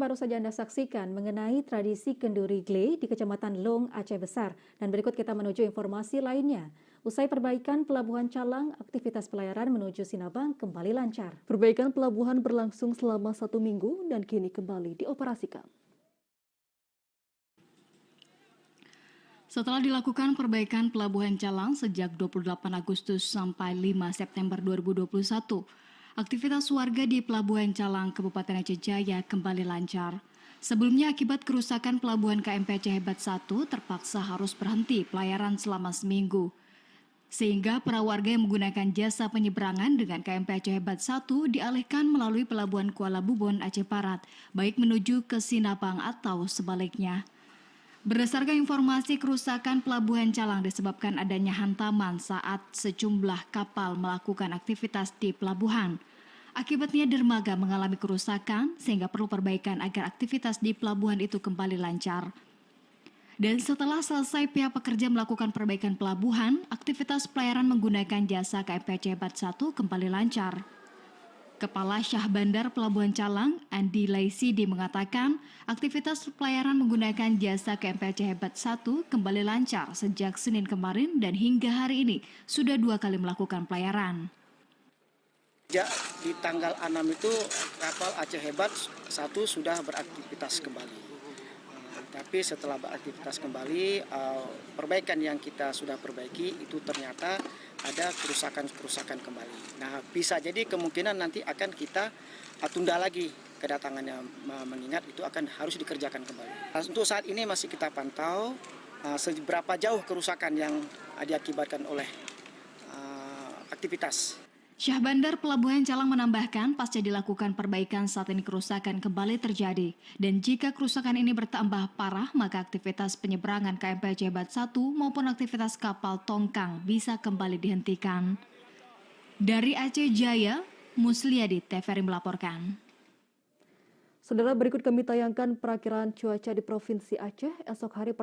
baru saja Anda saksikan mengenai tradisi kenduri gle di Kecamatan Long, Aceh Besar. Dan berikut kita menuju informasi lainnya. Usai perbaikan Pelabuhan Calang, aktivitas pelayaran menuju Sinabang kembali lancar. Perbaikan pelabuhan berlangsung selama 1 minggu dan kini kembali dioperasikan. Setelah dilakukan perbaikan Pelabuhan Calang sejak 28 Agustus sampai 5 September 2021, aktivitas warga di Pelabuhan Calang, Kabupaten Aceh Jaya kembali lancar. Sebelumnya akibat kerusakan Pelabuhan KMP Aceh Hebat 1 terpaksa harus berhenti pelayaran selama seminggu. Sehingga para warga yang menggunakan jasa penyeberangan dengan KMP Aceh Hebat 1 dialihkan melalui Pelabuhan Kuala Bubon Aceh Barat, baik menuju ke Sinabang atau sebaliknya. Berdasarkan informasi, kerusakan Pelabuhan Calang disebabkan adanya hantaman saat sejumlah kapal melakukan aktivitas di pelabuhan. Akibatnya dermaga mengalami kerusakan sehingga perlu perbaikan agar aktivitas di pelabuhan itu kembali lancar. Dan setelah selesai pihak pekerja melakukan perbaikan pelabuhan, aktivitas pelayaran menggunakan jasa KMP Aceh Hebat 1 kembali lancar. Kepala Syah Bandar Pelabuhan Calang, Andi Laisidi mengatakan, aktivitas pelayaran menggunakan jasa KMP Aceh Hebat 1 kembali lancar sejak Senin kemarin dan hingga hari ini sudah 2 kali melakukan pelayaran. Sejak di tanggal 6 itu kapal Aceh Hebat 1 sudah beraktivitas kembali. Tapi setelah beraktivitas kembali, perbaikan yang kita sudah perbaiki itu ternyata ada kerusakan kembali. Nah, bisa jadi kemungkinan nanti akan kita tunda lagi kedatangannya, mengingat itu akan harus dikerjakan kembali. Untuk saat ini masih kita pantau seberapa jauh kerusakan yang diakibatkan oleh aktivitas. Syah Bandar Pelabuhan Calang menambahkan pasca dilakukan perbaikan saat ini kerusakan kembali terjadi. Dan jika kerusakan ini bertambah parah, maka aktivitas penyeberangan KMP Aceh Hebat 1 maupun aktivitas kapal tongkang bisa kembali dihentikan. Dari Aceh Jaya, Musliadi TVRI melaporkan. Saudara, berikut kami tayangkan perakiraan cuaca di Provinsi Aceh esok hari.